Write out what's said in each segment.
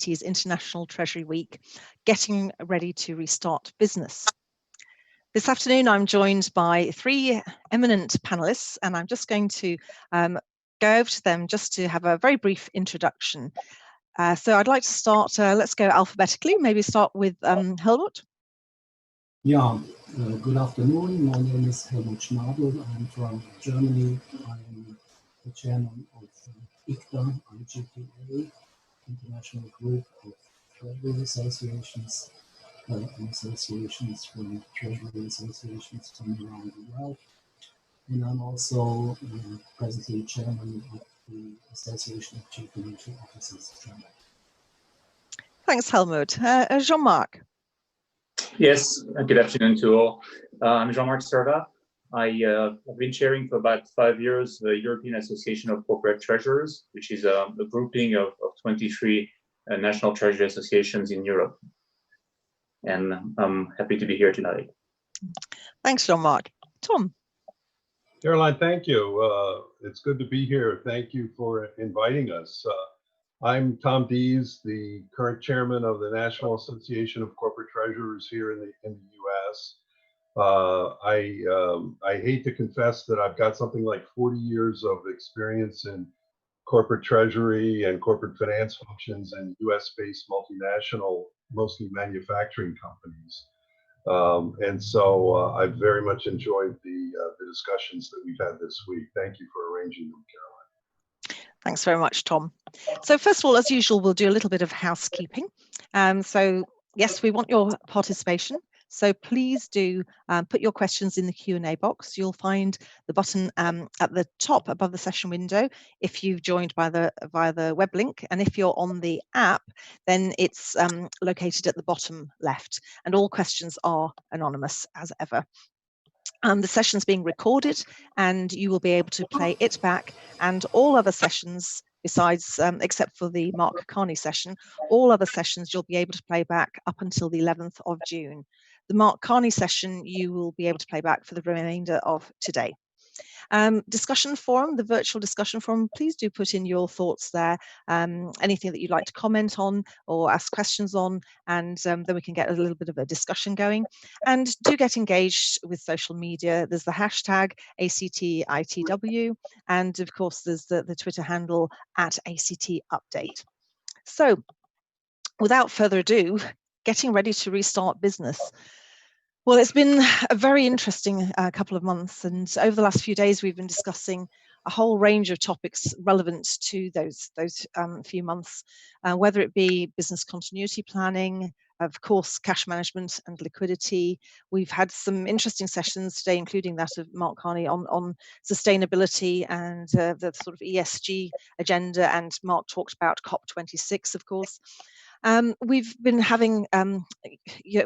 IGT's International Treasury Week, getting ready to restart business. This afternoon, I'm joined by three eminent panelists, and I'm just going to go over to them just to have a very brief introduction. So I'd like to start, let's go alphabetically, maybe start with Helmut. Yeah, good afternoon. My name is Helmut Schnabel. I'm from Germany. I'm the chairman of IGTA, IGTA, International Group of Treasury Associations, and associations from Treasury Associations from around the world. And I'm also presently chairman of the Association of Chief Financial Officers of Germany. Thanks, Helmut. Jean-Marc. Yes, good afternoon to all. I'm Jean-Marc Servat. I've been chairing for about 5 years the European Association of Corporate Treasurers, which is a grouping of 23 national treasury associations in Europe. And I'm happy to be here tonight. Thanks, Jean-Marc. Tom. Caroline, thank you. It's good to be here. Thank you for inviting us. I'm Tom Deas, the current chairman of the National Association of Corporate Treasurers here in the U.S. I hate to confess that I've got something like 40 years of experience in corporate treasury and corporate finance functions in U.S.-based multinational, mostly manufacturing companies. And so I've very much enjoyed the discussions that we've had this week. Thank you for arranging them, Caroline. Thanks very much, Tom. So first of all, as usual, we'll do a little bit of housekeeping. So yes, we want your participation. So please do put your questions in the Q&A box. You'll find the button at the top above the session window if you've joined via the web link. And if you're on the app, then it's located at the bottom left. And all questions are anonymous as ever. The session's being recorded and you will be able to play it back, and all other sessions besides, except for the Mark Carney session, all other sessions you'll be able to play back up until the 11th of June. The Mark Carney session you will be able to play back for the remainder of today. Discussion forum, the virtual discussion forum, please do put in your thoughts there, anything that you'd like to comment on or ask questions on, and then we can get a little bit of a discussion going. And do get engaged with social media. There's the hashtag ACTITW, and of course there's the Twitter handle @ACTUpdate. So without further ado, getting ready to restart business. Well, it's been a very interesting couple of months, and over the last few days we've been discussing a whole range of topics relevant to those few months, whether it be business continuity planning, of course, cash management and liquidity. We've had some interesting sessions today, including that of Mark Carney on sustainability and the sort of ESG agenda, and Mark talked about COP26, of course. We've been having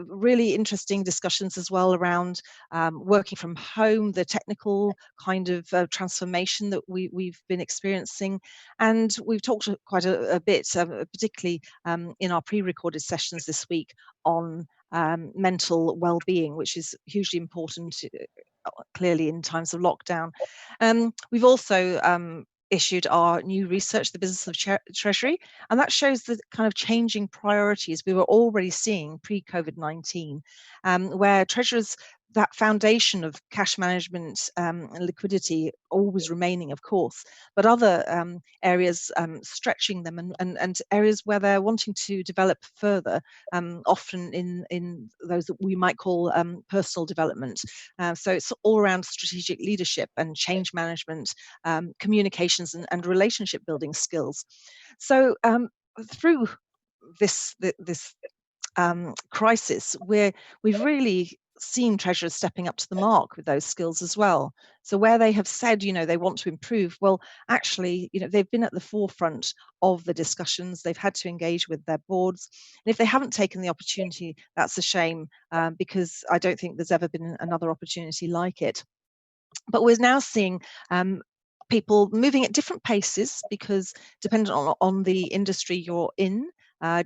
really interesting discussions as well around working from home, the technical kind of transformation that we've been experiencing. And we've talked quite a bit, particularly in our pre-recorded sessions this week, on mental well-being, which is hugely important, clearly, in times of lockdown. We've also issued our new research, The Business of Treasury, and that shows the kind of changing priorities we were already seeing pre-COVID-19, where treasurers, that foundation of cash management and liquidity always remaining, of course, but other areas stretching them, and areas where they're wanting to develop further, often in those that we might call personal development. So it's all around strategic leadership and change management, communications and relationship building skills. So through this crisis, we've really seen treasurers stepping up to the mark with those skills as well. So where they have said, they want to improve, well, actually, they've been at the forefront of the discussions. They've had to engage with their boards. And if they haven't taken the opportunity, that's a shame, because I don't think there's ever been another opportunity like it. But we're now seeing people moving at different paces, because dependent on the industry you're in,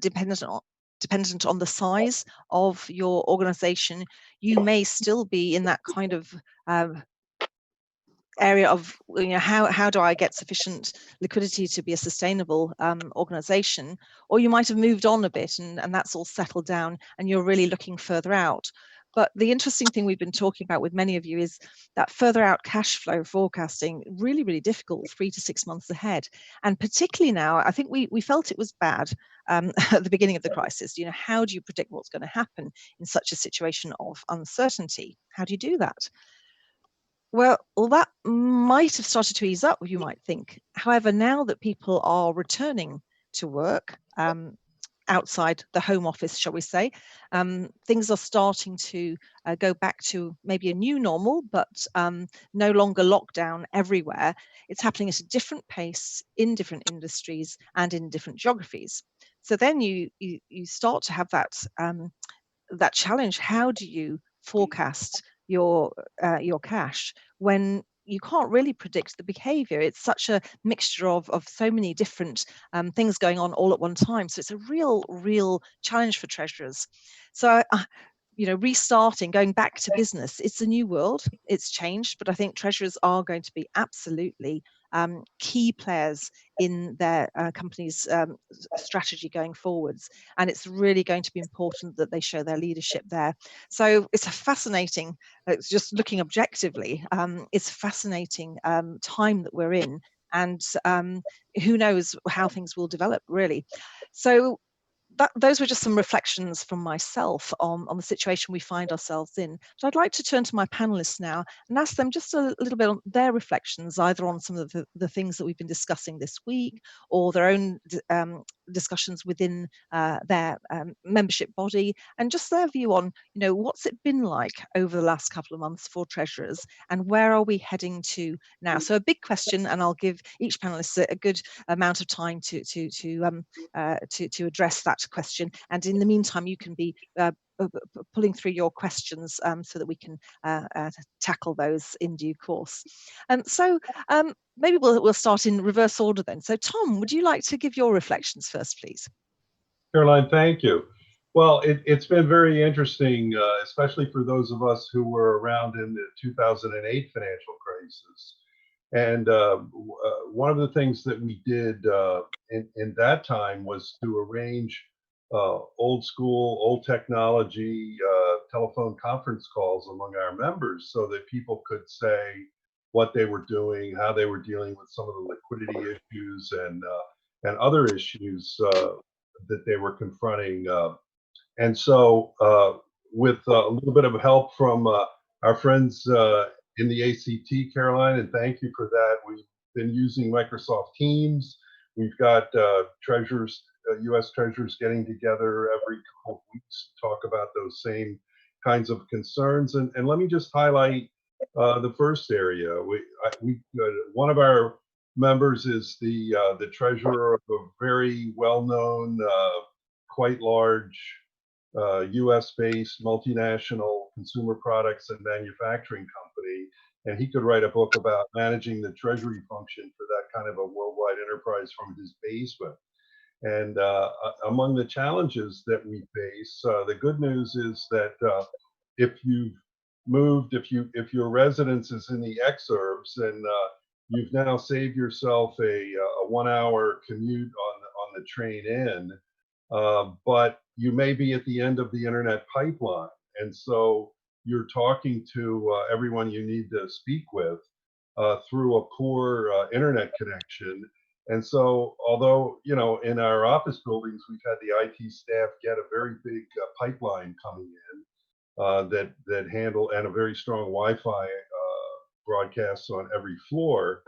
dependent on the size of your organization, you may still be in that kind of area of, how do I get sufficient liquidity to be a sustainable organization, or you might have moved on a bit and that's all settled down and you're really looking further out. But the interesting thing we've been talking about with many of you is that further out cash flow forecasting, really, really difficult 3 to 6 months ahead. And particularly now, I think we felt it was bad at the beginning of the crisis. How do you predict what's going to happen in such a situation of uncertainty? How do you do that? Well, that might have started to ease up, you might think. However, now that people are returning to work, outside the home office, shall we say, things are starting to go back to maybe a new normal, but no longer lockdown everywhere. It's happening at a different pace in different industries and in different geographies. So then you start to have that challenge. How do you forecast your cash when you can't really predict the behavior? It's such a mixture of so many different things going on all at one time. So it's a real challenge for treasurers. So restarting, going back to business, it's a new world, it's changed, but I think treasurers are going to be absolutely key players in their company's strategy going forwards. And it's really going to be important that they show their leadership there. So it's a fascinating, just looking objectively, it's a fascinating time that we're in. And who knows how things will develop, really. So those were just some reflections from myself on the situation we find ourselves in. So I'd like to turn to my panelists now and ask them just a little bit on their reflections, either on some of the things that we've been discussing this week, or their own discussions within their membership body, and just their view on, what's it been like over the last couple of months for treasurers, and where are we heading to now? So a big question, and I'll give each panelist a good amount of time to address that question. And in the meantime, you can be pulling through your questions so that we can tackle those in due course. So maybe we'll start in reverse order then. So Tom, would you like to give your reflections first, please? Caroline, thank you. Well, it's been very interesting, especially for those of us who were around in the 2008 financial crisis. And one of the things that we did in that time was to arrange old school, old technology telephone conference calls among our members so that people could say what they were doing, how they were dealing with some of the liquidity issues and other issues that they were confronting. And so with a little bit of help from our friends in the ACT, Caroline, and thank you for that. We've been using Microsoft Teams. We've got treasurers, U.S. treasurers getting together every couple of weeks to talk about those same kinds of concerns. And let me just highlight the first area. One of our members is the treasurer of a very well-known, quite large US-based multinational consumer products and manufacturing company, and he could write a book about managing the treasury function for that kind of a worldwide enterprise from his basement. And among the challenges that we face, the good news is that if you've moved, if your residence is in the exurbs, then you've now saved yourself a 1-hour commute on the train in, but you may be at the end of the internet pipeline, and so you're talking to everyone you need to speak with through a poor internet connection. And so, although, in our office buildings, we've had the IT staff get a very big pipeline coming in that handle, and a very strong Wi-Fi broadcasts on every floor.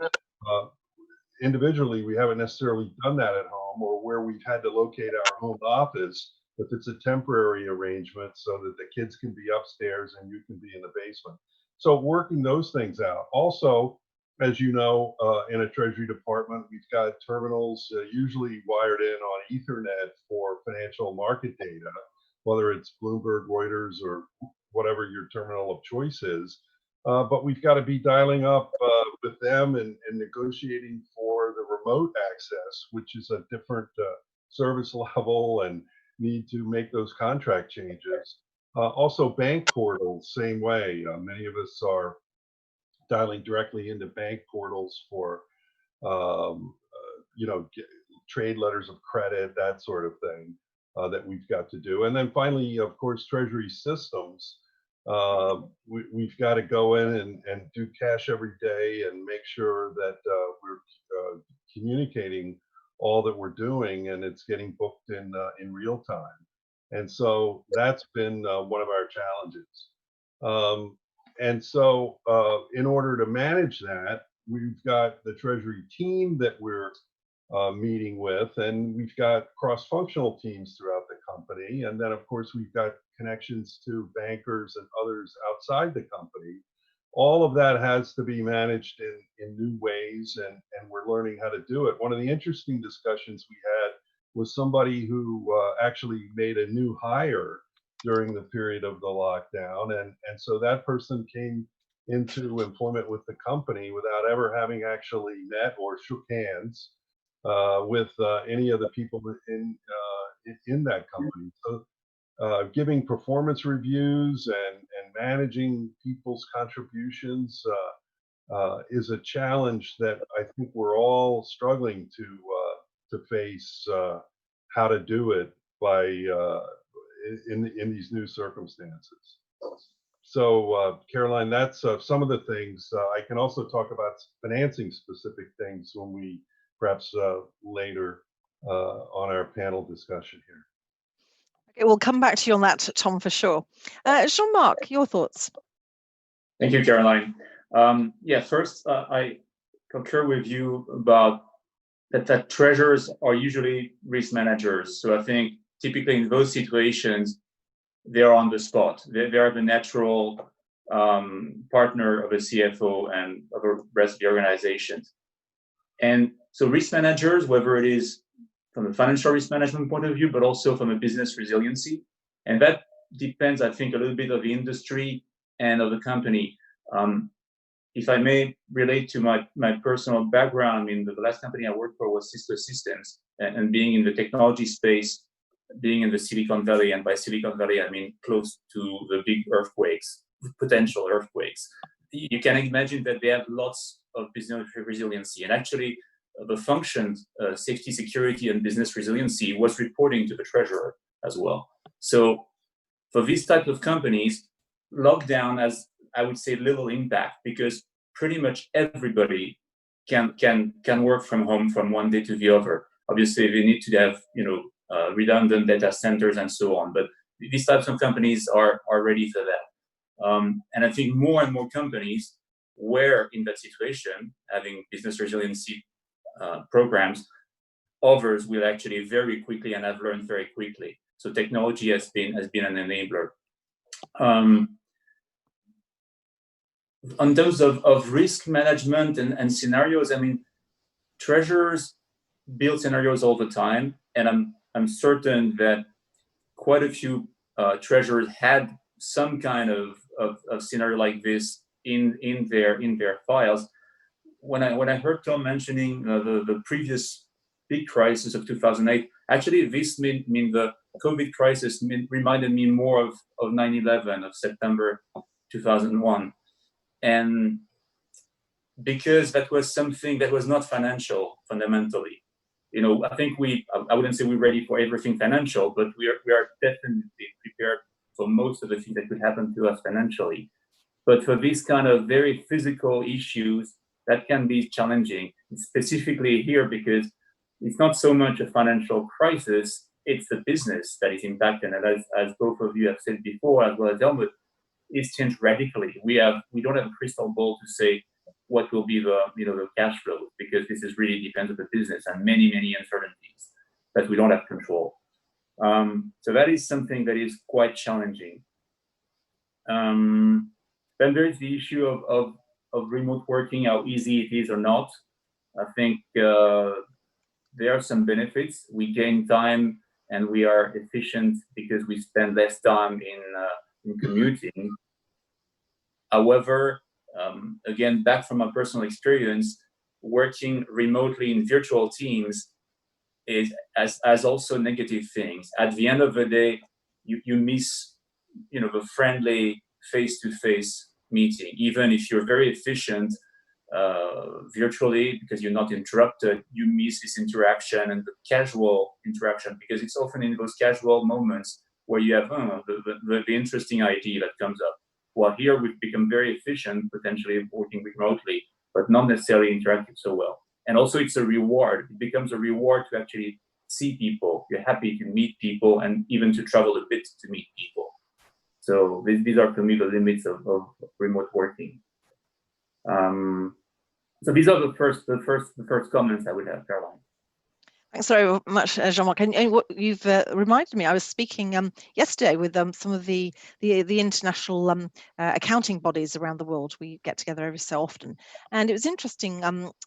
Individually, we haven't necessarily done that at home, or where we've had to locate our home office, if it's a temporary arrangement so that the kids can be upstairs and you can be in the basement. So working those things out. Also, as you know, in a Treasury department, we've got terminals usually wired in on Ethernet for financial market data, whether it's Bloomberg, Reuters, or whatever your terminal of choice is. But we've got to be dialing up with them and negotiating for the remote access, which is a different service level, and need to make those contract changes. Also, bank portals, same way. Many of us are dialing directly into bank portals for, trade letters of credit, that sort of thing that we've got to do. And then finally, of course, Treasury systems. We've got to go in and do cash every day and make sure that we're communicating all that we're doing and it's getting booked in real time. And so that's been one of our challenges. And so in order to manage that, we've got the Treasury team that we're meeting with, and we've got cross-functional teams throughout the company. And then, of course, we've got connections to bankers and others outside the company. All of that has to be managed in new ways, and we're learning how to do it. One of the interesting discussions we had was somebody who actually made a new hire during the period of the lockdown. And so that person came into employment with the company without ever having actually met or shook hands with any of the people in that company. So giving performance reviews and managing people's contributions is a challenge that I think we're all struggling to face how to do it by in these new circumstances. So Caroline, that's some of the things. I can also talk about financing specific things when we perhaps later on our panel discussion here. Okay, we'll come back to you on that, Tom, for sure. Jean-Marc, your thoughts? Thank you, Caroline. First, I concur with you about that treasurers are usually risk managers. So I think typically in those situations, they are on the spot. They are the natural partner of a CFO and of the rest of the organization. And so risk managers, whether it is from a financial risk management point of view, but also from a business resiliency. And that depends, I think, a little bit of the industry and of the company. If I may relate to my personal background, I mean, the last company I worked for was Cisco Systems, and being in the technology space, being in the Silicon Valley, and by Silicon Valley, I mean close to the big earthquakes, potential earthquakes. You can imagine that they have lots of business resiliency. And actually, the functions, safety, security, and business resiliency was reporting to the treasurer as well. So for these type of companies, lockdown has, I would say, little impact because pretty much everybody can work from home from one day to the other. Obviously, they need to have redundant data centers and so on, but these types of companies are ready for that. And I think more and more companies were in that situation, having business resiliency programs. Others will actually very quickly and have learned very quickly. So technology has been an enabler. On terms of risk management and scenarios, I mean, treasurers build scenarios all the time, and I'm certain that quite a few treasurers had some kind of scenario like this in their files. When I heard Tom mentioning the previous big crisis of 2008, actually this mean the COVID crisis reminded me more of 9/11, of September 2001. And because that was something that was not financial fundamentally. I think I wouldn't say we're ready for everything financial, but we are definitely prepared for most of the things that could happen to us financially. But for these kind of very physical issues, that can be challenging, specifically here because it's not so much a financial crisis, it's the business that is impacted. And as both of you have said before, as well as Helmut, it's changed radically. We don't have a crystal ball to say what will be the cash flow, because this is really depends on the business and many uncertainties that we don't have control. So that is something that is quite challenging. Then there is the issue of remote working, how easy it is or not. I think there are some benefits. We gain time and we are efficient because we spend less time in commuting. However, again, back from my personal experience, working remotely in virtual teams has also negative things. At the end of the day, you miss the friendly face-to-face meeting. Even if you're very efficient virtually, because you're not interrupted, you miss this interaction and the casual interaction, because it's often in those casual moments where you have the interesting idea that comes up. While here we've become very efficient, potentially working remotely, but not necessarily interacting so well. And also it's a reward. It becomes a reward to actually see people. You're happy to meet people and even to travel a bit to meet people. So these are for me the limits of remote working. So these are the first comments I would have, Caroline. Thanks very much, Jean-Marc. And what you've reminded me, I was speaking yesterday with some of the international accounting bodies around the world. We get together every so often, and it was interesting.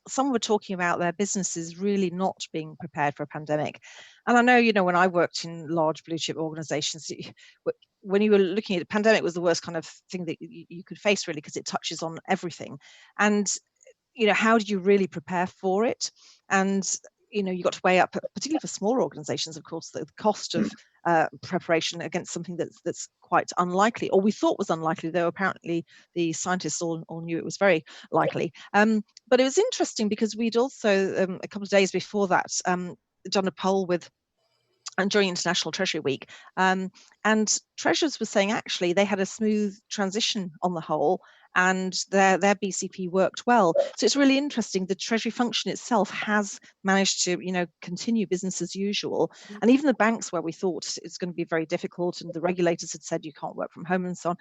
Some were talking about their businesses really not being prepared for a pandemic. And I know, when I worked in large blue chip organizations, when you were looking at the pandemic, was the worst kind of thing that you could face, really, because it touches on everything. And how do you really prepare for it? And you got to weigh up, particularly for smaller organizations, of course, the cost of preparation against something that's quite unlikely, or we thought was unlikely, though apparently the scientists all knew it was very likely. But it was interesting because we'd also, a couple of days before that, done a poll during International Treasury Week, and treasurers were saying actually they had a smooth transition on the whole, and their BCP worked well. So it's really interesting. The Treasury function itself has managed to, continue business as usual. And even the banks, where we thought it's going to be very difficult, and the regulators had said you can't work from home and so on,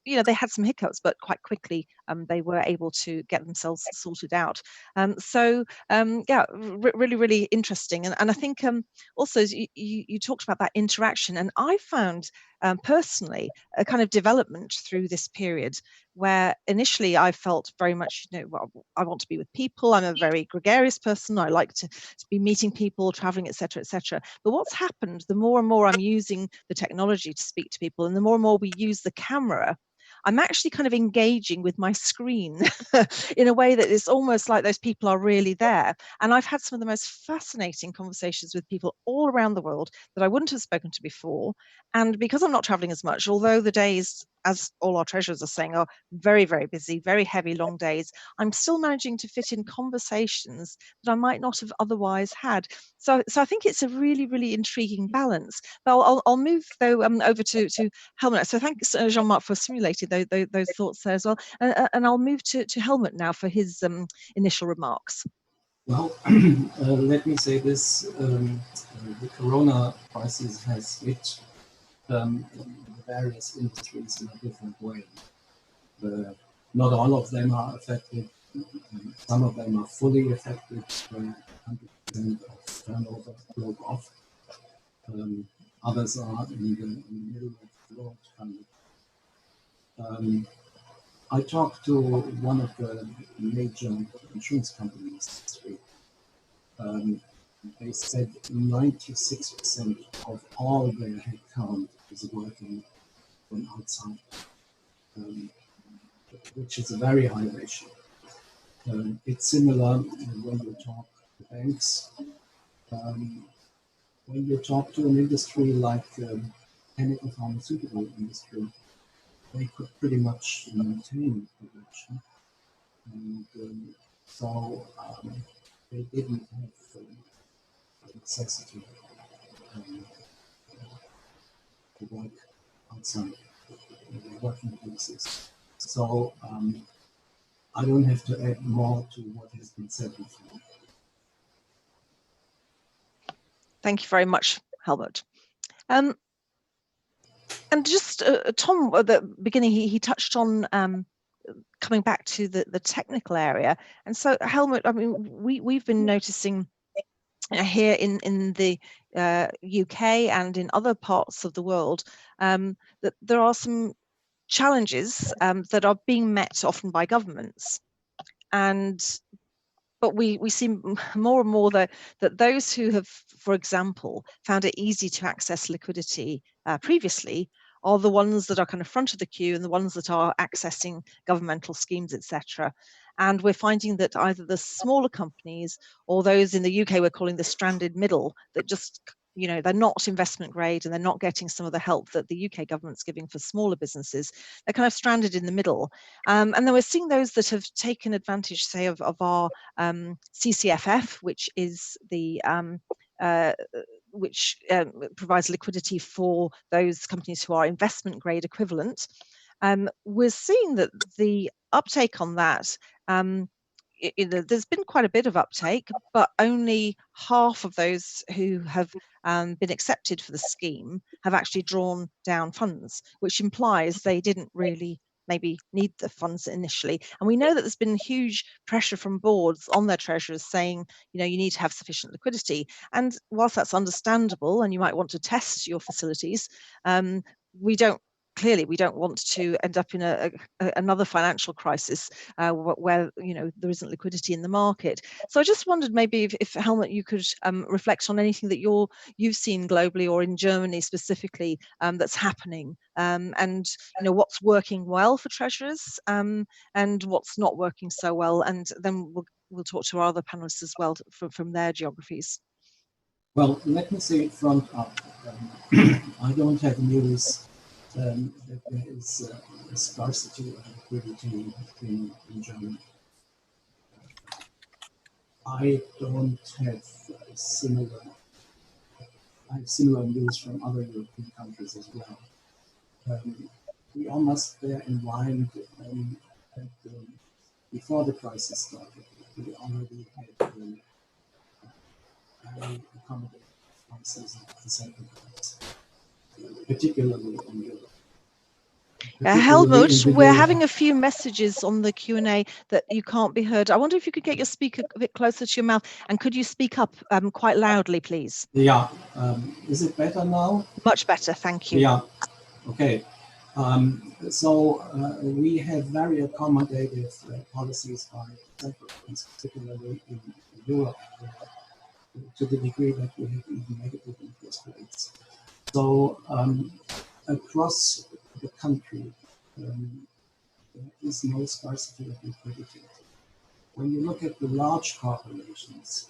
they had some hiccups, but quite quickly they were able to get themselves sorted out. Really, really interesting. And I think also you talked about that interaction, and I found personally a kind of development through this period where initially I felt very much, I want to be with people. I'm a very gregarious person. I like to be meeting people, traveling, etc., etc. But what's happened, the more and more I'm using the technology to speak to people, and the more and more we use the camera, I'm actually kind of engaging with my screen in a way that it's almost like those people are really there. And I've had some of the most fascinating conversations with people all around the world that I wouldn't have spoken to before. And because I'm not traveling as much, although the days, as all our treasurers are saying, are very, very busy, very heavy, long days, I'm still managing to fit in conversations that I might not have otherwise had. So I think it's a really, really intriguing balance. But I'll move, though, over to Helmut. So thanks, Jean-Marc, for simulating those thoughts there as well. And I'll move to Helmut now for his initial remarks. Well, let me say this. The corona crisis has hit the various industries in a different way. Not all of them are affected. Some of them are fully affected, where 100% of turnover broke off. Others are in the middle of the road. I talked to one of the major insurance companies this week. They said 96% of all their headcount is working from outside, which is a very high ratio. It's similar when you talk to banks. When you talk to an industry like chemical pharmaceutical industry, they could pretty much maintain production, and so they didn't have the necessity to work outside their working places. So I don't have to add more to what has been said before. Thank you very much, Helmut. And just Tom, at the beginning, he touched on coming back to the technical area. And so, Helmut, I mean, we've been noticing here in the UK and in other parts of the world that there are some challenges that are being met often by governments. But we see more and more that those who have, for example, found it easy to access liquidity previously are the ones that are kind of front of the queue and the ones that are accessing governmental schemes, etc. And we're finding that either the smaller companies or those in the UK we're calling the stranded middle that just they're not investment grade and they're not getting some of the help that the UK government's giving for smaller businesses. They're kind of stranded in the middle. And then we're seeing those that have taken advantage, say, of our CCFF, which is the which provides liquidity for those companies who are investment grade equivalent. We're seeing that the uptake on that, there's been quite a bit of uptake, but only half of those who have been accepted for the scheme have actually drawn down funds, which implies they didn't really maybe need the funds initially. And we know that there's been huge pressure from boards on their treasurers saying, you need to have sufficient liquidity. And whilst that's understandable, and you might want to test your facilities, we don't want to end up in another financial crisis where there isn't liquidity in the market. So I just wondered maybe if Helmut, you could reflect on anything that you've seen globally or in Germany specifically that's happening, and what's working well for treasurers and what's not working so well, and then we'll talk to our other panelists as well from their geographies. Well, let me say front up. I don't have news that there is a scarcity of liquidity in Germany. I don't have similar news from other European countries as well. We all must bear in mind that before the crisis started, we already had very accommodating policies of the central banks, particularly in Europe. Helmut, we're having a few messages on the Q&A that you can't be heard. I wonder if you could get your speaker a bit closer to your mouth, and could you speak up quite loudly, please? Yeah. Is it better now? Much better, thank you. Yeah. Okay. So we have very accommodative policies by central banks, particularly in Europe, to the degree that we have even negative interest rates. So across the country, there is no scarcity of liquidity. When you look at the large corporations,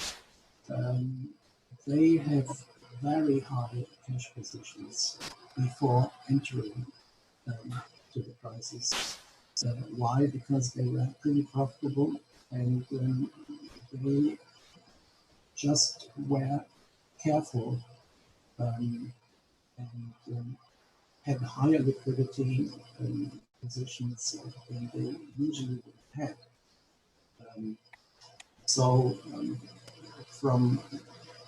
they have very high cash positions before entering to the crisis. Why? Because they were pretty profitable, and they just were careful and had higher liquidity positions than they usually would have. So from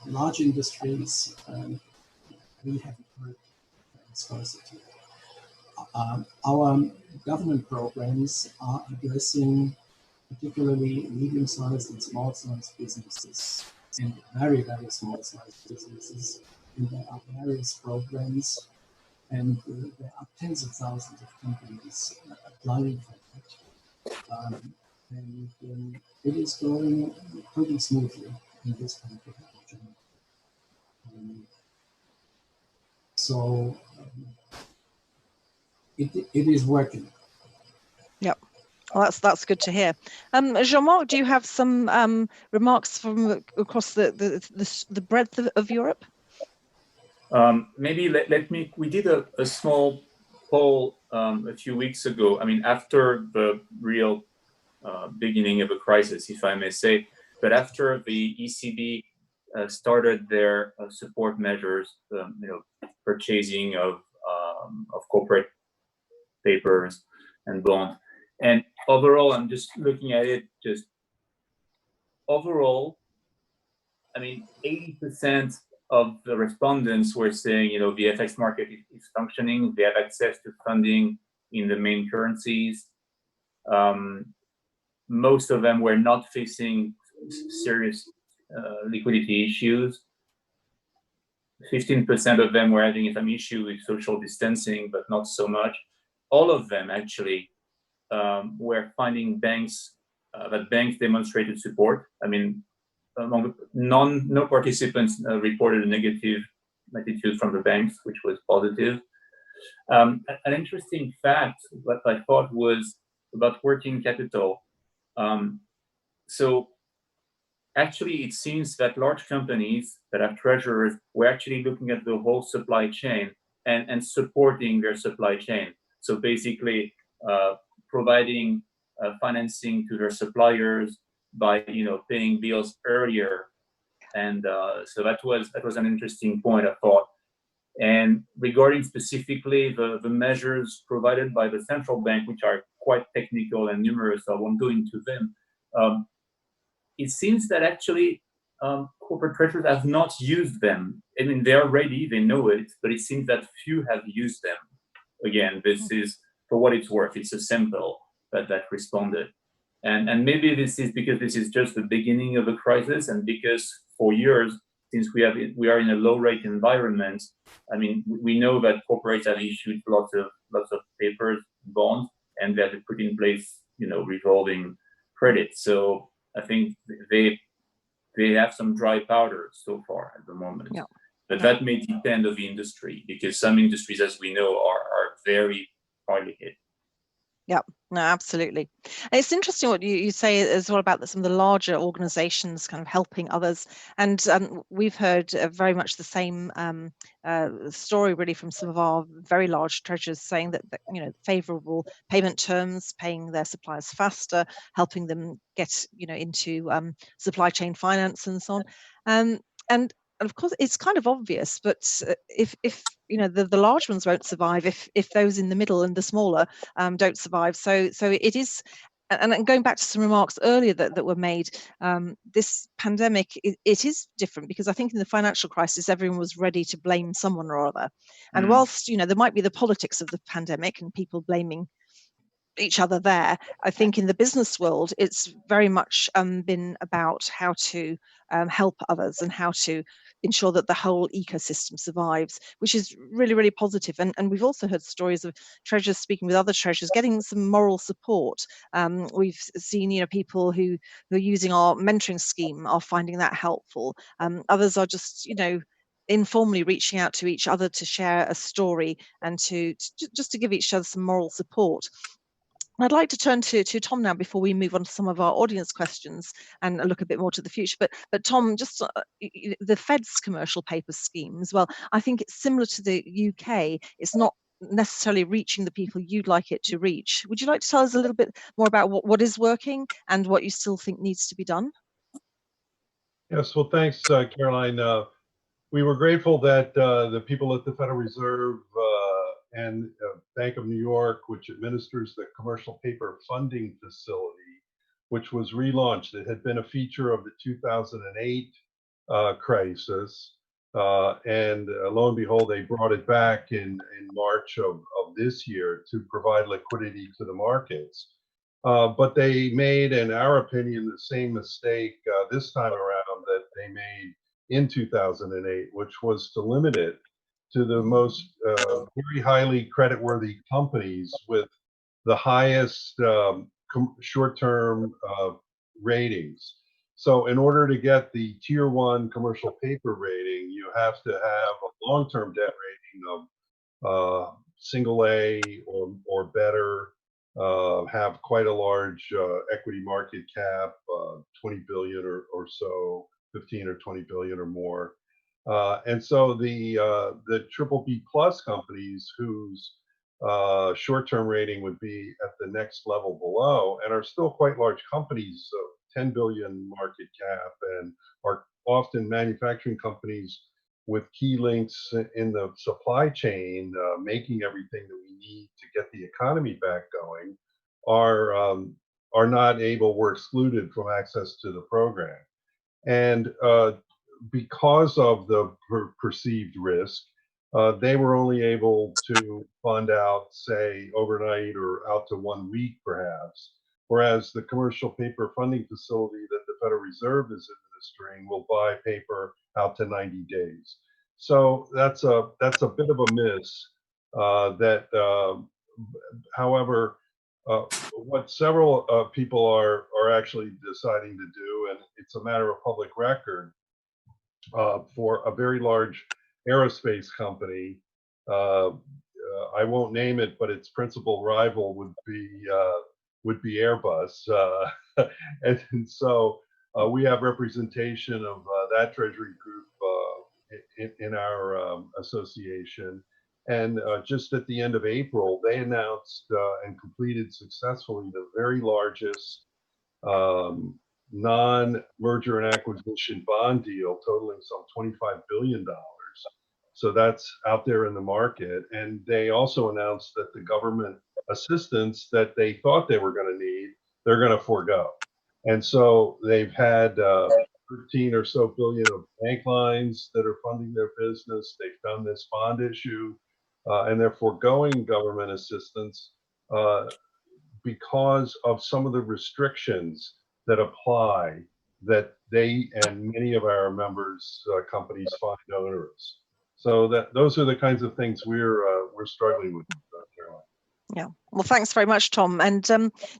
large industries, we haven't heard scarcity. Our government programs are addressing particularly medium-sized and small-sized businesses and very, very small-sized businesses. And there are various programs, and there are tens of thousands of companies applying for that. And it is going pretty smoothly in this country. So it is working. Yep. Well, that's good to hear. Jean-Marc, do you have some remarks from across the breadth of Europe? Maybe let me. We did a small poll a few weeks ago. I mean, after the real beginning of a crisis, if I may say, but after the ECB started their support measures, purchasing of corporate papers and bonds. And overall, I'm just looking at it, just overall, I mean, 80% of the respondents were saying, the FX market is functioning. They have access to funding in the main currencies. Most of them were not facing serious liquidity issues. 15% of them were having some issue with social distancing, but not so much. All of them actually were finding that banks demonstrated support. I mean, among no participants reported a negative attitude from the banks, which was positive. An interesting fact, what I thought was about working capital. So actually it seems that large companies that have treasurers were actually looking at the whole supply chain and supporting their supply chain. So basically providing financing to their suppliers by paying bills earlier. And so that was an interesting point, I thought. And regarding specifically the measures provided by the central bank, which are quite technical and numerous, I won't go into them. It seems that actually corporate treasurers have not used them. I mean, they are ready, they know it, but it seems that few have used them. Again, this is, for what it's worth, it's a sample that responded. And maybe this is because this is just the beginning of a crisis, and because for years, since we are in a low rate environment, I mean, we know that corporates have issued lots of papers, bonds, and they have put in place, revolving credit. So I think they have some dry powder so far at the moment. Yeah. But that may depend on the industry, because some industries, as we know, are very hardly hit. Yeah, no, absolutely. And it's interesting what you say as well about some of the larger organizations kind of helping others. And we've heard very much the same story really from some of our very large treasurers, saying that favorable payment terms, paying their suppliers faster, helping them get into supply chain finance and so on. And of course, it's kind of obvious, but if the large ones won't survive if those in the middle and the smaller don't survive. So it is, and going back to some remarks earlier that were made, this pandemic, it is different, because I think in the financial crisis, everyone was ready to blame someone or other. And whilst, there might be the politics of the pandemic and people blaming each other there, I think in the business world, it's very much been about how to help others and how to ensure that the whole ecosystem survives, which is really, really positive. And we've also heard stories of treasurers speaking with other treasurers, getting some moral support. We've seen, people who are using our mentoring scheme are finding that helpful. Others are just, informally reaching out to each other to share a story and to just to give each other some moral support. I'd like to turn to Tom now before we move on to some of our audience questions and look a bit more to the future. But Tom, just the Fed's commercial paper scheme as well, I think it's similar to the UK. It's not necessarily reaching the people you'd like it to reach. Would you like to tell us a little bit more about what is working and what you still think needs to be done? Yes, well, thanks, Caroline. We were grateful that the people at the Federal Reserve and Bank of New York, which administers the commercial paper funding facility, which was relaunched. It had been a feature of the 2008 crisis. And lo and behold, they brought it back in March of this year to provide liquidity to the markets. But they made, in our opinion, the same mistake this time around that they made in 2008, which was to limit it to the most very highly creditworthy companies with the highest short-term ratings. So in order to get the tier 1 commercial paper rating, you have to have a long-term debt rating of single A or better, have quite a large equity market cap, 20 billion or so, 15 or 20 billion or more. And so the triple B plus companies whose short-term rating would be at the next level below and are still quite large companies, so 10 billion market cap, and are often manufacturing companies with key links in the supply chain, making everything that we need to get the economy back going, are not able, were excluded from access to the program. And because of the perceived risk, they were only able to fund out, say, overnight or out to 1 week perhaps, whereas the commercial paper funding facility that the Federal Reserve is administering will buy paper out to 90 days. So that's a bit of a miss. However, what several people are actually deciding to do, and it's a matter of public record, for a very large aerospace company. I won't name it, but its principal rival would be Airbus, and so We have representation of that Treasury group in our association. And just at the end of April, they announced and completed successfully the very largest non-merger and acquisition bond deal totaling some $25 billion. So that's out there in the market. And they also announced that the government assistance that they thought they were going to need, they're going to forego. And so they've had 13 or so billion of bank lines that are funding their business. They've done this bond issue, and they're foregoing government assistance because of some of the restrictions that apply that they and many of our members companies find onerous. So those are the kinds of things we're struggling with, Caroline. Yeah, well, thanks very much, Tom. And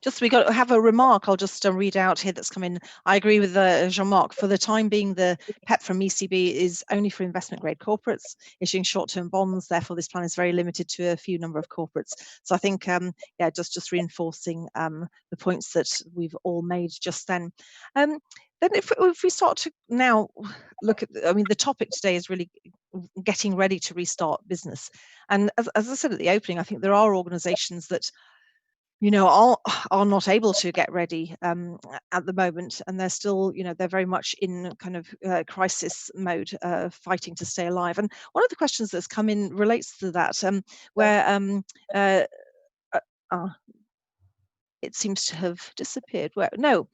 just we got to have a remark. I'll just read out here that's come in. I agree with Jean-Marc. For the time being, the PEP from ECB is only for investment grade corporates issuing short-term bonds. Therefore, this plan is very limited to a few number of corporates. So I think, yeah, just reinforcing the points that we've all made just then. Then if we start to now look at, I mean, the topic today is really getting ready to restart business. And as I said at the opening, I think there are organizations that, you know, are not able to get ready at the moment. And they're still, you know, they're very much in kind of crisis mode, fighting to stay alive. And one of the questions that's come in relates to that, where it seems to have disappeared. Where, no.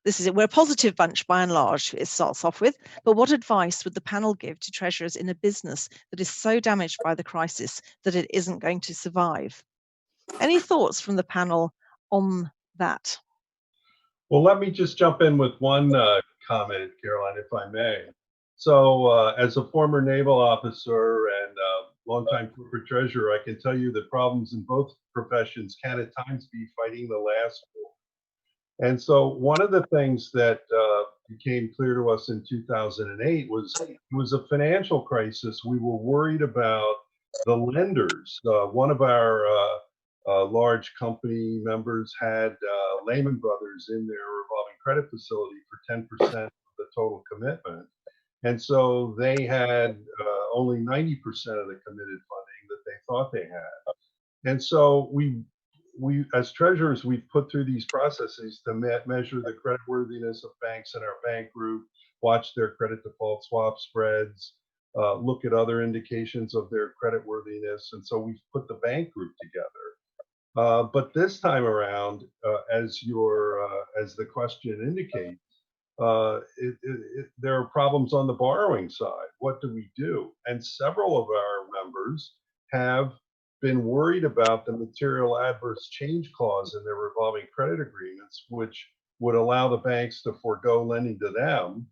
This is it. We're a positive bunch by and large, it starts off with, but what advice would the panel give to treasurers in a business that is so damaged by the crisis that it isn't going to survive? Any thoughts from the panel on that? Well, let me just jump in with one comment, Caroline, if I may. So as a former naval officer and longtime corporate treasurer, I can tell you that problems in both professions can at times be fighting the last war. And so one of the things that became clear to us in 2008 was a financial crisis. We were worried about the lenders. One of our large company members had Lehman Brothers in their revolving credit facility for 10% of the total commitment. And so they had only 90% of the committed funding that they thought they had. And so we as treasurers, we've put through these processes to measure the creditworthiness of banks in our bank group, watch their credit default swap spreads, look at other indications of their creditworthiness. And so we've put the bank group together. But this time around, as the question indicates, there are problems on the borrowing side. What do we do? And several of our members have been worried about the material adverse change clause in their revolving credit agreements, which would allow the banks to forego lending to them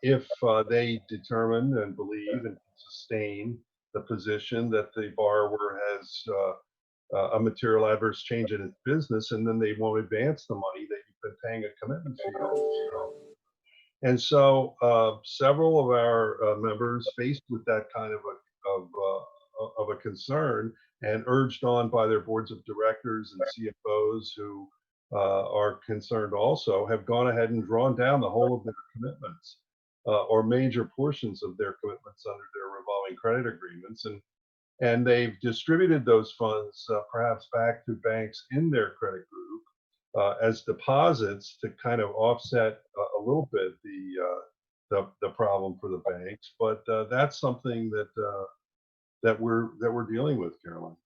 if they determine and believe and sustain the position that the borrower has a material adverse change in its business, and then they won't advance the money that you've been paying a commitment fee on. And so several of our members, faced with that kind of a concern, and urged on by their boards of directors and CFOs who are concerned also, have gone ahead and drawn down the whole of their commitments or major portions of their commitments under their revolving credit agreements. And they've distributed those funds perhaps back to banks in their credit group as deposits to kind of offset a little bit the problem for the banks. But that's something that we're dealing with, Caroline.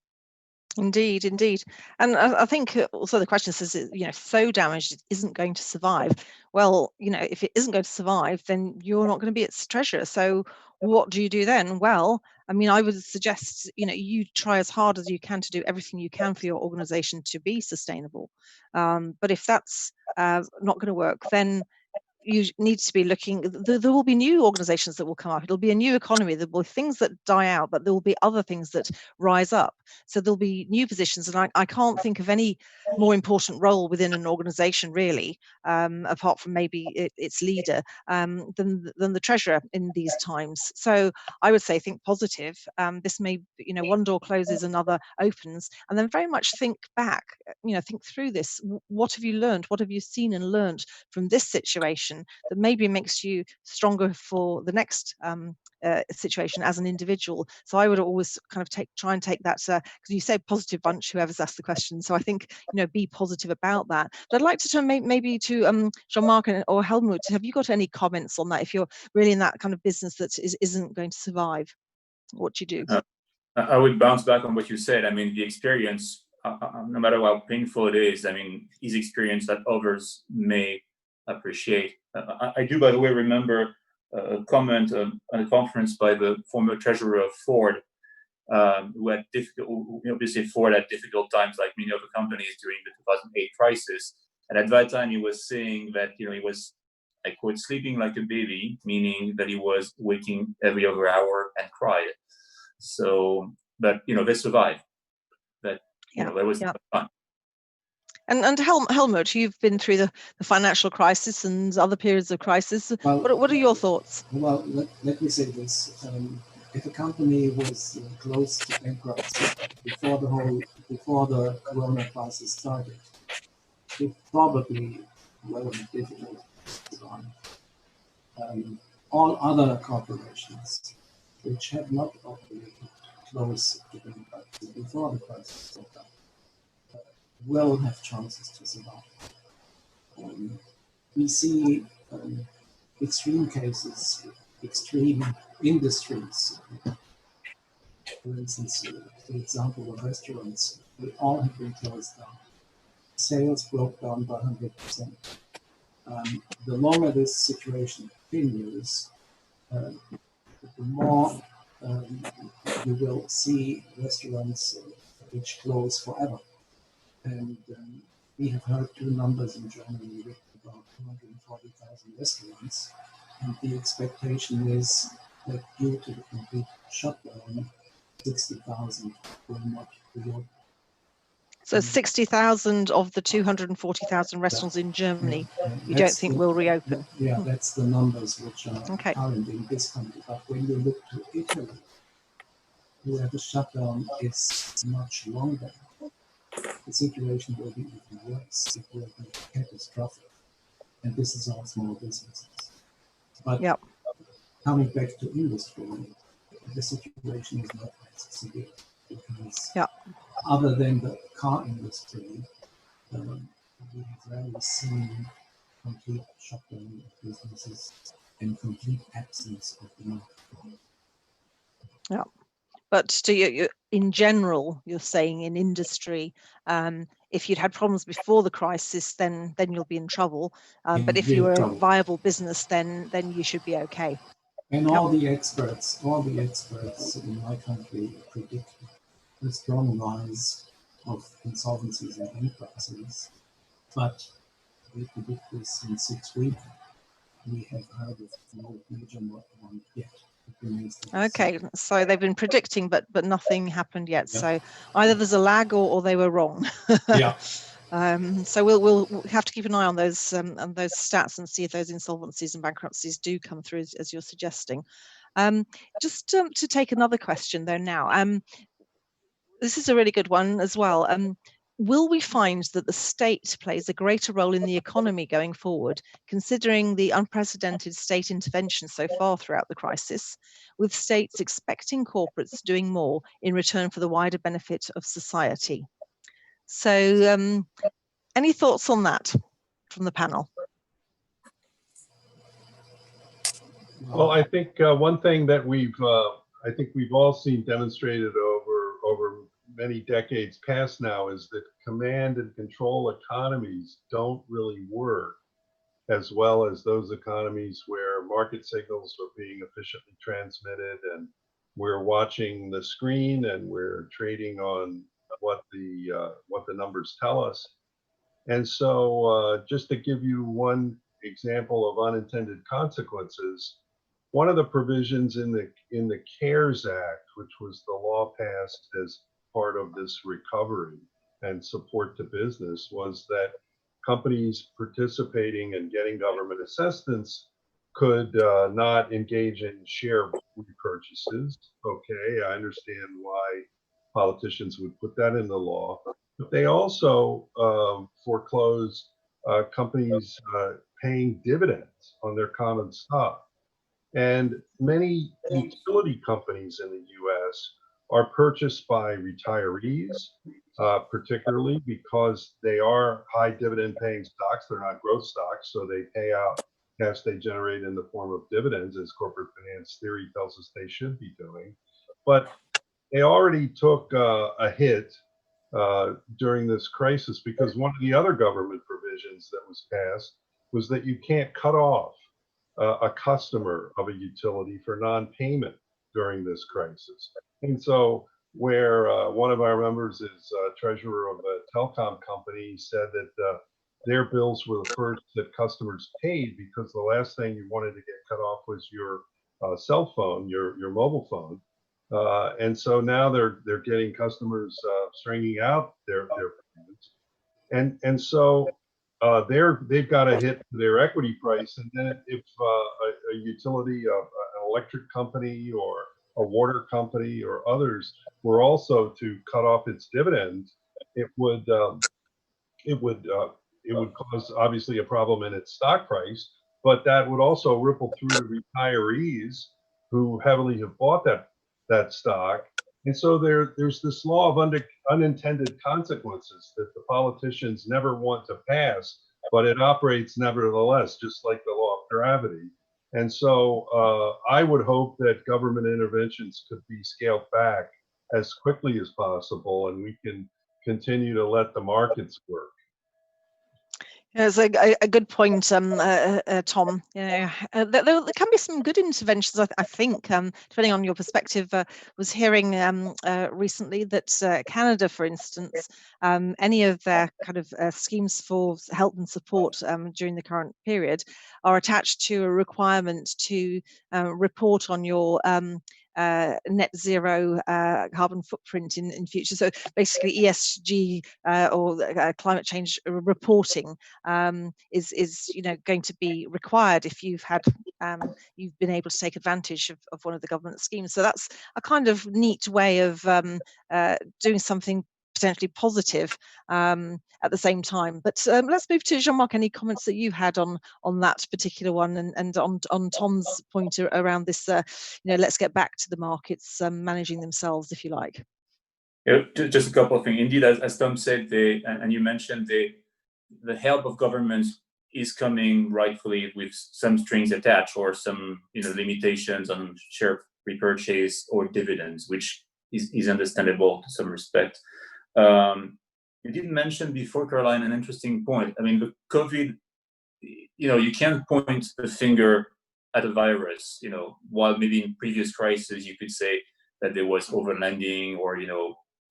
Indeed, indeed. And I think also the question says, you know, so damaged it isn't going to survive. Well, you know, if it isn't going to survive, then you're not going to be its treasurer. So what do you do then? Well, I mean, I would suggest, you know, you try as hard as you can to do everything you can for your organization to be sustainable. But if that's not going to work, then you need to be looking, there will be new organizations that will come up. It'll be a new economy. There will be things that die out, but there will be other things that rise up. So there'll be new positions. And I can't think of any more important role within an organization, really, apart from maybe its leader, than the treasurer in these times. So I would say think positive. This may, one door closes, another opens, and then very much think back, think through this. What have you learned? What have you seen and learned from this situation that maybe makes you stronger for the next situation as an individual? So I would always kind of try and take that, because you say positive bunch, whoever's asked the question. So I think, be positive about that. But I'd like to turn maybe to Jean-Marc or Helmut. Have you got any comments on that? If you're really in that kind of business that isn't going to survive, what do you do? I would bounce back on what you said. I mean, the experience, no matter how painful it is, I mean, is experience that others may appreciate. I do, by the way, remember a comment on a conference by the former treasurer of Ford, who had obviously Ford had difficult times like many other companies during the 2008 crisis. And at that time, he was saying that, he was, I quote, sleeping like a baby, meaning that he was waking every other hour and cried. So, but, they survived. That, that was fun. And Helmut, you've been through the financial crisis and other periods of crisis. Well, what are your thoughts? Well, let me say this. If a company was close to bankruptcy before the Corona crisis started, it probably well difficult to run. All other corporations which have not operated close to bankruptcy before the crisis started will have chances to survive. We see extreme cases, extreme industries. For instance, the example of restaurants, they all have been closed down. Sales broke down by 100%. The longer this situation continues, the more you will see restaurants which close forever. And we have heard two numbers in Germany with about 240,000 restaurants. And the expectation is that due to the complete shutdown, 60,000 will not reopen. So 60,000 of the 240,000 restaurants in Germany, you don't think will reopen? That's the numbers which are current in this country. But when you look to Italy, where the shutdown is much longer, the situation will be even worse. It will be catastrophic. And this is all small businesses. But coming back to industry, the situation is not as severe because other than the car industry, we have rarely seen complete shutdown of businesses and complete absence of demand. Yeah. But in general, you're saying in industry, if you'd had problems before the crisis, then you'll be in trouble. But if you were a viable business, then you should be okay. And all the experts in my country predict the strong rise of insolvencies and bankruptcies. But we predict this in 6 weeks. We have heard of no major one yet. Okay, so they've been predicting, but nothing happened yet. So either there's a lag or they were wrong. So we'll have to keep an eye on those stats and see if those insolvencies and bankruptcies do come through as you're suggesting. Just to take another question though now. This is a really good one as well. Will we find that the state plays a greater role in the economy going forward, considering the unprecedented state intervention so far throughout the crisis, with states expecting corporates doing more in return for the wider benefit of society? So any thoughts on that from the panel? Well, I think one thing that we've all seen demonstrated over many decades past now is that command and control economies don't really work as well as those economies where market signals are being efficiently transmitted and we're watching the screen and we're trading on what the numbers tell us. And so just to give you one example of unintended consequences, one of the provisions in the CARES Act, which was the law passed as part of this recovery and support to business, was that companies participating and getting government assistance could not engage in share repurchases. Okay, I understand why politicians would put that in the law, but they also foreclosed companies paying dividends on their common stock. And many utility companies in the US are purchased by retirees, particularly because they are high dividend paying stocks. They're not growth stocks, so they pay out cash they generate in the form of dividends, as corporate finance theory tells us they should be doing. But they already took a hit during this crisis, because one of the other government provisions that was passed was that you can't cut off a customer of a utility for non-payment during this crisis. And so where one of our members is treasurer of a telecom company, said that their bills were the first that customers paid, because the last thing you wanted to get cut off was your cell phone, your mobile phone. And so now they're getting customers stringing out their payments, and so they've got to hit their equity price. And then if a utility, an electric company or a water company or others were also to cut off its dividends, it would cause obviously a problem in its stock price, but that would also ripple through to retirees who heavily have bought that stock. And so there's this law of unintended consequences that the politicians never want to pass, but it operates nevertheless, just like the law of gravity. And so I would hope that government interventions could be scaled back as quickly as possible, and we can continue to let the markets work. It's a good point, Tom. There can be some good interventions, I think, depending on your perspective. Was hearing recently that Canada, for instance, any of their kind of schemes for help and support during the current period are attached to a requirement to report on your net zero carbon footprint in future. So basically ESG or climate change reporting is going to be required if you've been able to take advantage of one of the government schemes. So that's a kind of neat way of doing something potentially positive at the same time. But let's move to Jean-Marc. Any comments that you had on that particular one, and on Tom's point around this? Let's get back to the markets managing themselves, if you like. Yeah, just a couple of things. Indeed, as Tom said, and you mentioned, the help of governments is coming rightfully with some strings attached, or some limitations on share repurchase or dividends, which is understandable to some respect. You did mention before, Caroline, an interesting point. I mean, the COVID, you can't point the finger at a virus, while maybe in previous crises you could say that there was overlending, or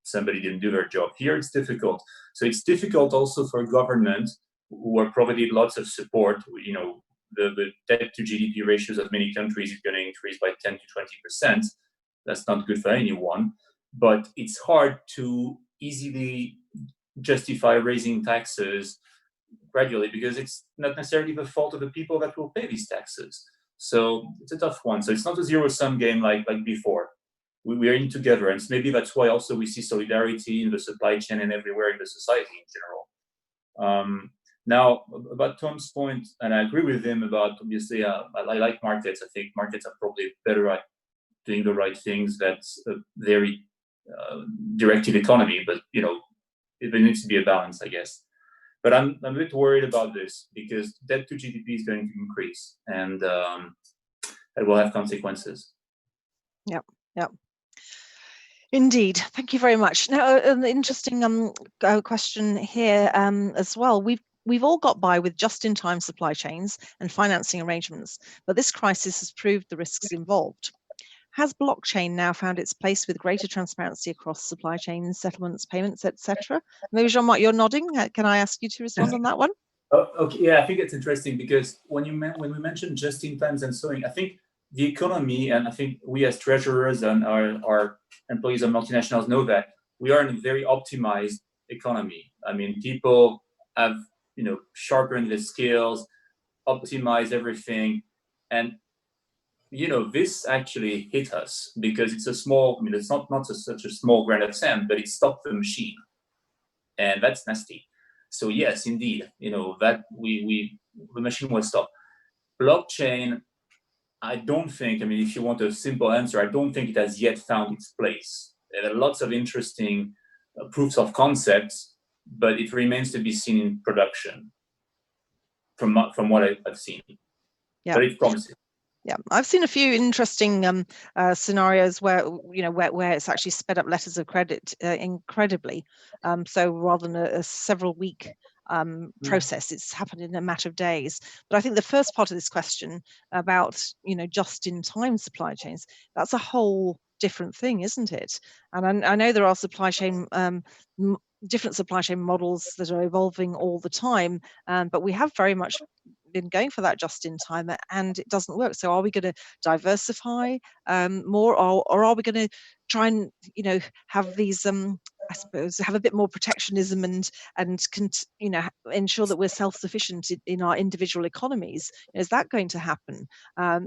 somebody didn't do their job. Here it's difficult. So it's difficult also for government, who are providing lots of support. The debt to GDP ratios of many countries is going to increase by 10 to 20%. That's not good for anyone. But it's hard to easily justify raising taxes gradually, because it's not necessarily the fault of the people that will pay these taxes. So it's a tough one. So it's not a zero-sum game like before. We are in together, and maybe that's why also we see solidarity in the supply chain and everywhere in the society in general. Now, about Tom's point, and I agree with him about, obviously, I like markets. I think markets are probably better at doing the right things. That's a very directive economy, but there needs to be a balance, I guess. But I'm a bit worried about this, because debt to GDP is going to increase, and it will have consequences. Yep. Indeed. Thank you very much. Now, an interesting question here as well. We've all got by with just-in-time supply chains and financing arrangements, but this crisis has proved the risks involved. Has blockchain now found its place with greater transparency across supply chains, settlements, payments, etc.? Maybe Jean-Marc, you're nodding. Can I ask you to respond on that one? Okay, yeah, I think it's interesting because when we mention just-in-time and sewing, I think the economy, and I think we as treasurers and our employees of multinationals know that we are in a very optimized economy. I mean, people have sharpened their skills, optimized everything, and this actually hit us because it's a small. I mean, it's not such a small grain of sand, but it stopped the machine, and that's nasty. So yes, indeed, that the machine was stopped. Blockchain, I don't think. I mean, if you want a simple answer, I don't think it has yet found its place. There are lots of interesting proofs of concepts, but it remains to be seen in production. From what I've seen, Yeah. But it's promising. Yeah, I've seen a few interesting scenarios where where it's actually sped up letters of credit incredibly. So rather than a several week process, it's happened in a matter of days. But I think the first part of this question about just in time supply chains, that's a whole different thing, isn't it? And I know there are supply chain different supply chain models that are evolving all the time, but we have very much been going for that just in time and it doesn't work. So are we going to diversify more, or are we going to try and have these I suppose have a bit more protectionism and ensure that we're self-sufficient in our individual economies? Is that going to happen?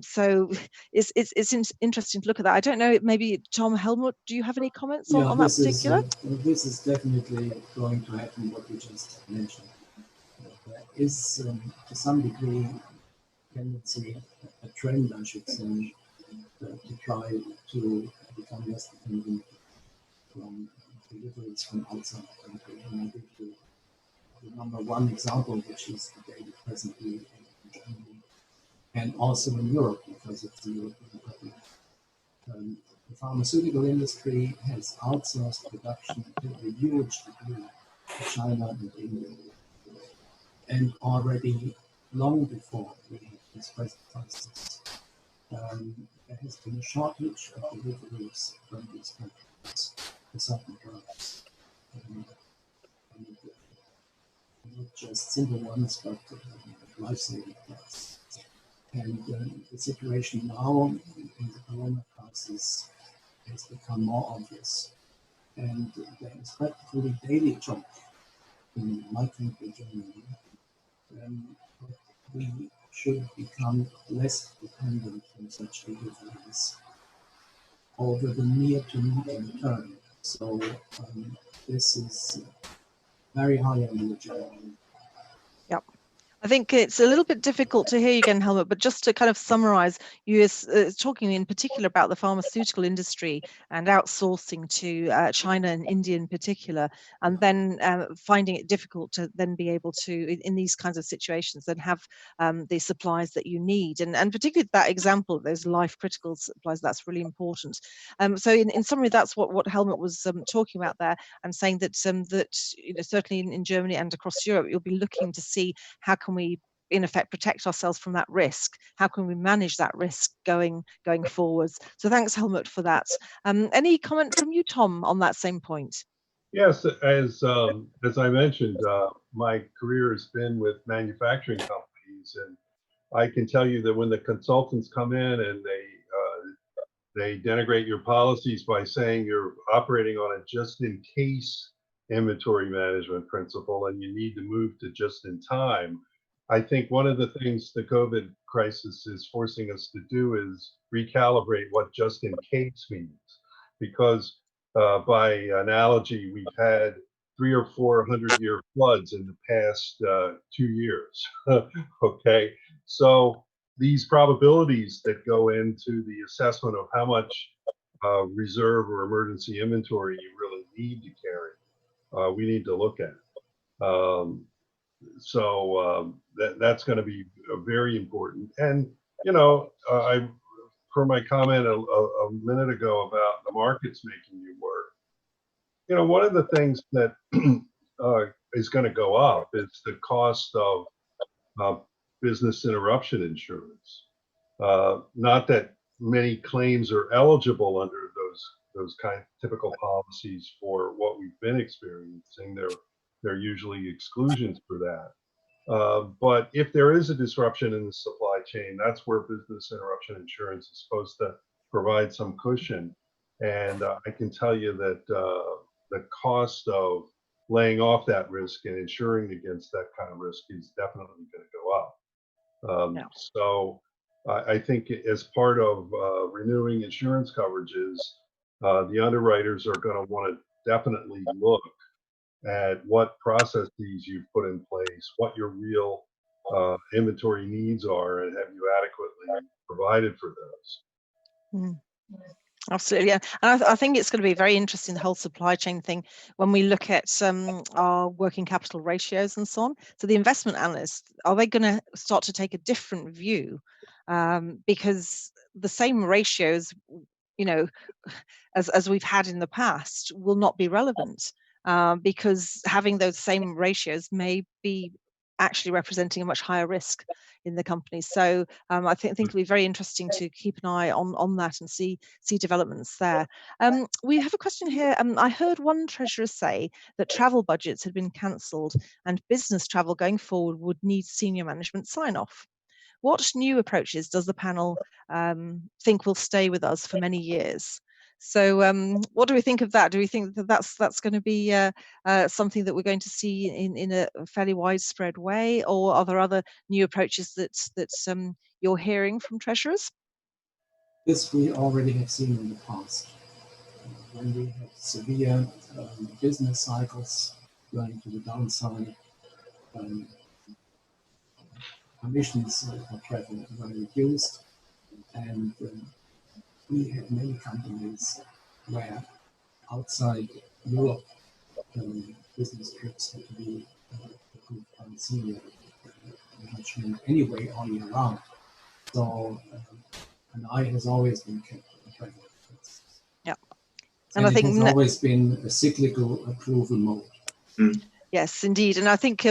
So it's interesting to look at that. I don't know, maybe Tom, Helmut, do you have any comments on that particular? This is definitely going to happen, what you just mentioned. There is, to some degree, tendency, a trend, I should say, to try to become less dependent from deliveries from outside the country. And I give you the number one example, which is debated presently in Germany and also in Europe, because it's the European public. The pharmaceutical industry has outsourced production to a huge degree to China and India. And already long before we have this present crisis, there has been a shortage of deliveries from these countries for certain drugs. Not just simple ones, but life-saving drugs. And the situation now in the corona crisis has become more obvious. And there is practically daily talk in my country, Germany, we should become less dependent on such deliveries over the near to medium term. So this is very high on the agenda. Yep. I think it's a little bit difficult to hear you again, Helmut, but just to kind of summarize, you are talking in particular about the pharmaceutical industry and outsourcing to China and India in particular, and then finding it difficult to then be able to, in these kinds of situations, then have the supplies that you need. And particularly that example, those life critical supplies, that's really important. So in summary, that's what Helmut was talking about there, and saying that, certainly in Germany and across Europe, you'll be looking to see how can we in effect protect ourselves from that risk? How can we manage that risk going forwards? So thanks, Helmut, for that. Any comment from you, Tom, on that same point? Yes, as I mentioned, my career has been with manufacturing companies, and I can tell you that when the consultants come in and they denigrate your policies by saying you're operating on a just-in-case inventory management principle and you need to move to just-in-time, I think one of the things the COVID crisis is forcing us to do is recalibrate what just-in-case means, because by analogy, we've had 300 or 400-year floods in the past 2 years. Okay, so these probabilities that go into the assessment of how much reserve or emergency inventory you really need to carry, we need to look at. That's going to be very important. And for my comment a minute ago about the markets making you work, one of the things that is going to go up is the cost of business interruption insurance. Not that many claims are eligible under those kind of typical policies for what we've been experiencing. There are usually exclusions for that. But if there is a disruption in the supply chain, that's where business interruption insurance is supposed to provide some cushion. And I can tell you that the cost of laying off that risk and insuring against that kind of risk is definitely going to go up. Yeah. So I think as part of renewing insurance coverages, the underwriters are going to want to definitely look at what processes you've put in place, what your real inventory needs are, and have you adequately provided for those. Mm. Absolutely, yeah. And I think it's going to be very interesting, the whole supply chain thing, when we look at our working capital ratios and so on. So the investment analysts, are they going to start to take a different view? Because the same ratios, you know, as we've had in the past, will not be relevant, because having those same ratios may be actually representing a much higher risk in the company. So I think it'll be very interesting to keep an eye on that and see developments there. We have a question here. I heard one treasurer say that travel budgets had been cancelled and business travel going forward would need senior management sign-off. What new approaches does the panel think will stay with us for many years? So what do we think of that? Do we think that that's going to be something that we're going to see in a fairly widespread way, or are there other new approaches that you're hearing from treasurers? This we already have seen in the past. When we had severe business cycles going to the downside, commissions for travel were reduced, and we had many companies where outside Europe business trips had to be approved by senior management anyway all year round. So an eye has always been kept on travel. Yeah, and I think it has always been a cyclical approval mode. Yes, indeed, and I think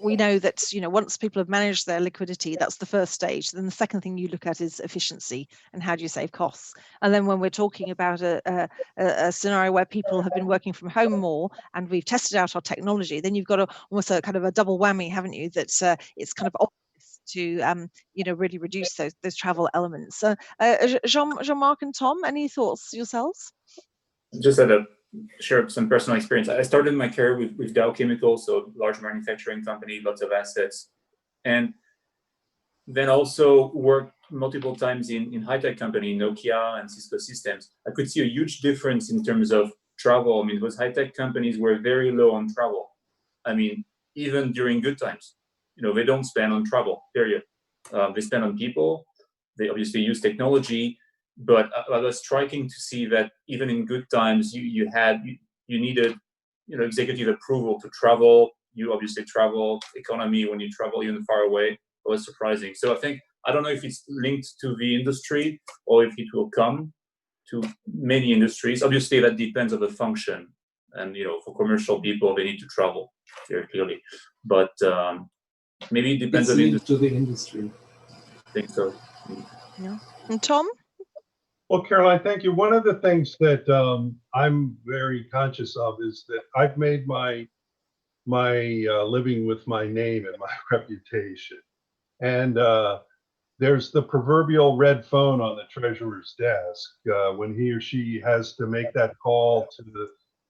we know that, you know, once people have managed their liquidity, that's the first stage. Then the second thing you look at is efficiency and how do you save costs. And then when we're talking about a scenario where people have been working from home more and we've tested out our technology, then you've got almost a kind of a double whammy, haven't you? That it's kind of obvious to you know, really reduce those travel elements. Jean-Marc and Tom, any thoughts yourselves? Just had a share some personal experience. I started my career with Dow Chemical, so large manufacturing company, lots of assets, and then also worked multiple times in high-tech company, Nokia and Cisco Systems. I could see a huge difference in terms of travel. I mean, those high-tech companies were very low on travel. I mean, even during good times, you know, they don't spend on travel, period. They spend on people. They obviously use technology. But it was striking to see that even in good times, you needed, you know, executive approval to travel. You obviously travel economy when you travel even far away. It was surprising. So I don't know if it's linked to the industry or if it will come to many industries. Obviously, that depends on the function. And, you know, for commercial people, they need to travel very clearly. But maybe it depends on the industry. To the industry. I think so. Yeah. And Tom? Well, Caroline, thank you. One of the things that I'm very conscious of is that I've made my living with my name and my reputation. And there's the proverbial red phone on the treasurer's desk when he or she has to make that call to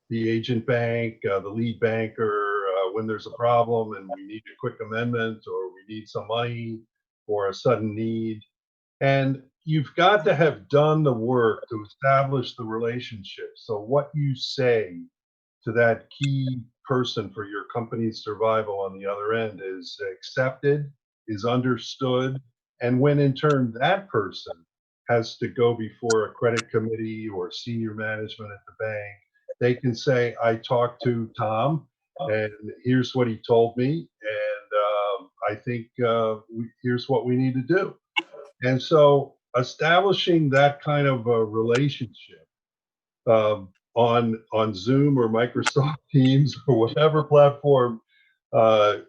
the agent bank, the lead banker, when there's a problem and we need a quick amendment or we need some money or a sudden need. And you've got to have done the work to establish the relationship. So what you say to that key person for your company's survival on the other end is accepted, is understood. And when in turn that person has to go before a credit committee or senior management at the bank, they can say, I talked to Tom and here's what he told me. And I think here's what we need to do. And so establishing that kind of a relationship on Zoom or Microsoft Teams or whatever platform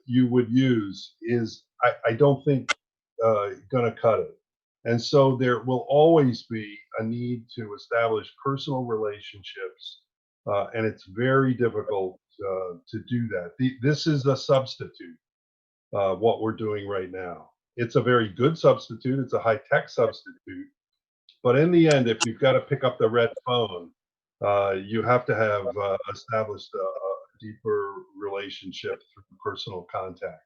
you would use is, I don't think, going to cut it. And so there will always be a need to establish personal relationships and it's very difficult to do that. This is a substitute, what we're doing right now. It's a very good substitute. It's a high-tech substitute. But in the end, if you've got to pick up the red phone, you have to have established a deeper relationship through personal contact.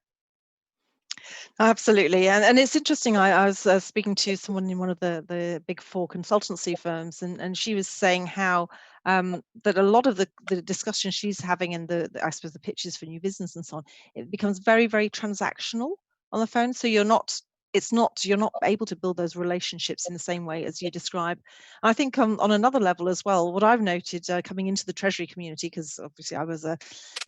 Absolutely, and it's interesting. I was speaking to someone in one of the big four consultancy firms, and she was saying how that a lot of the discussion she's having and I suppose the pitches for new business and so on, it becomes very, very transactional on the phone. So you're not able to build those relationships in the same way as you describe. And I think on another level as well, what I've noted coming into the Treasury community, because obviously I was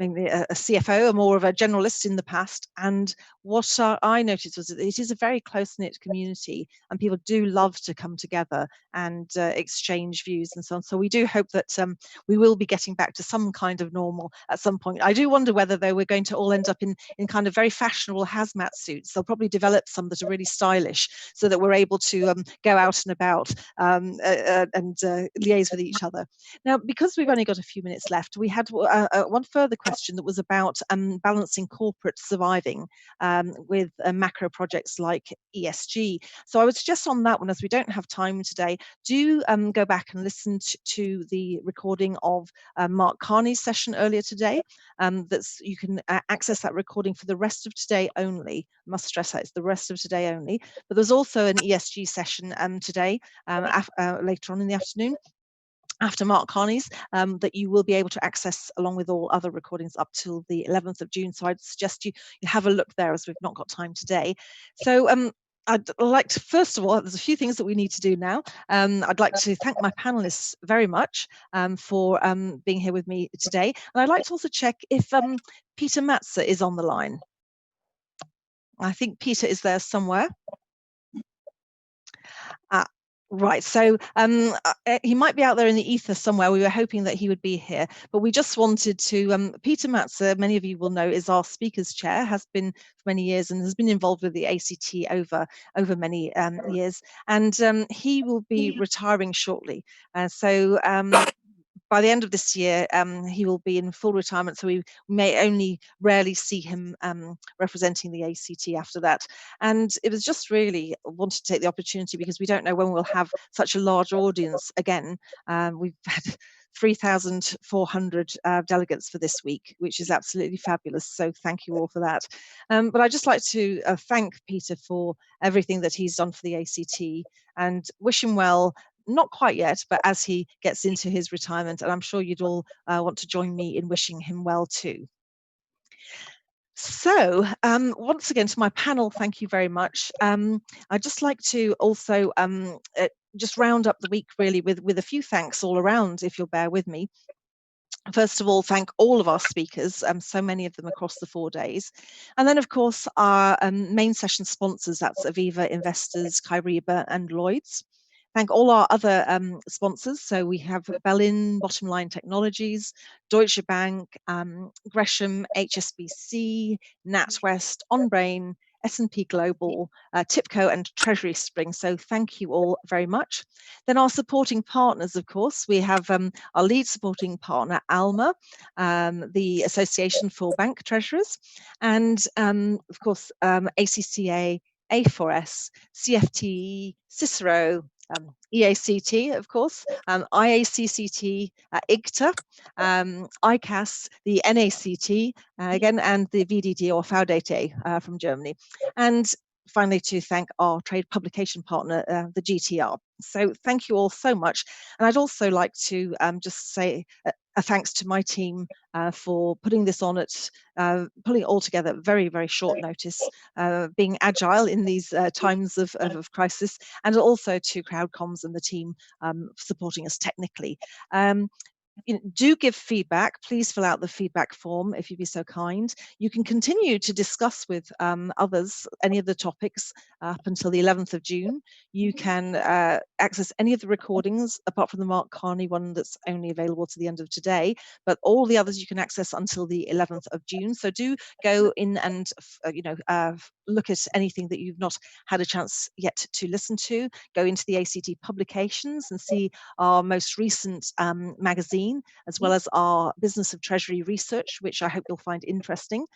mainly a CFO, more of a generalist in the past, and what I noticed was that it is a very close-knit community, and people do love to come together and exchange views and so on. So we do hope that we will be getting back to some kind of normal at some point. I do wonder whether though we're going to all end up in kind of very fashionable hazmat suits. They'll probably develop some that are really stylish so that we're able to go out and about and liaise with each other. Now, because we've only got a few minutes left, we had one further question that was about balancing corporate surviving with macro projects like ESG. So I would suggest on that one, as we don't have time today, do go back and listen to the recording of Mark Carney's session earlier today. You can access that recording for the rest of today only. I must stress that it's the rest of today only. But there's also an ESG session today, later on in the afternoon, after Mark Carney's, that you will be able to access along with all other recordings up till the 11th of June. So I'd suggest you have a look there, as we've not got time today. So I'd like to, first of all, there's a few things that we need to do now. I'd like to thank my panelists very much for being here with me today. And I'd like to also check if Peter Matzer is on the line. I think Peter is there somewhere. Right, so he might be out there in the ether somewhere. We were hoping that he would be here, but we just wanted to, Peter Matzer, many of you will know, is our speakers chair, has been for many years and has been involved with the ACT over many years, and he will be retiring shortly. So by the end of this year, he will be in full retirement, so we may only rarely see him representing the ACT after that. And it was just really wanted to take the opportunity, because we don't know when we'll have such a large audience again. We've had 3,400 delegates for this week, which is absolutely fabulous. So thank you all for that. But I'd just like to thank Peter for everything that he's done for the ACT and wish him well. Not quite yet, but as he gets into his retirement, and I'm sure you'd all want to join me in wishing him well too. So once again to my panel, thank you very much. I'd just like to also just round up the week really with a few thanks all around, if you'll bear with me. First of all, thank all of our speakers, so many of them across the 4 days. And then, of course, our main session sponsors, that's Aviva, Investors, Kyriba and Lloyds. Thank all our other sponsors. So we have Berlin, Bottomline Technologies, Deutsche Bank, Gresham, HSBC, NatWest, OnBrain, S&P Global, TIPCO and Treasury Spring. So thank you all very much. Then our supporting partners, of course, we have our lead supporting partner, ALMA, the Association for Bank Treasurers, and of course, ACCA, A4S, CFTE, Cicero, EACT, of course, IACCT, IGTA, ICAS, the NACT, again, and the VDD or VDT from Germany. And finally, to thank our trade publication partner, the GTR. So thank you all so much. And I'd also like to just say a thanks to my team for putting this on at, pulling it all together at very, very short notice, being agile in these times of crisis, and also to CrowdComms and the team supporting us technically. Do give feedback. Please fill out the feedback form if you'd be so kind. You can continue to discuss with others any of the topics up until the 11th of June. You can access any of the recordings apart from the Mark Carney one that's only available to the end of today, but all the others you can access until the 11th of June. So do go in and look at anything that you've not had a chance yet to listen to. Go into the ACT publications and see our most recent magazine, magazine, as well as our Business of Treasury research, which I hope you'll find interesting.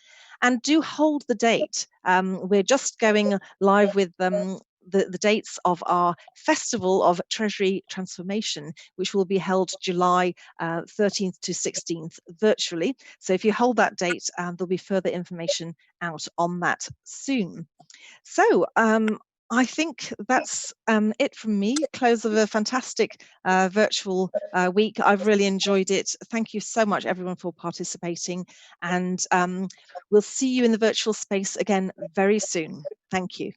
And do hold the date. We're just going live with the dates of our Festival of Treasury Transformation, which will be held July 13th to 16th virtually. So if you hold that date, there'll be further information out on that soon. So I think that's it from me. Close of a fantastic virtual week. I've really enjoyed it. Thank you so much, everyone, for participating. And we'll see you in the virtual space again very soon. Thank you.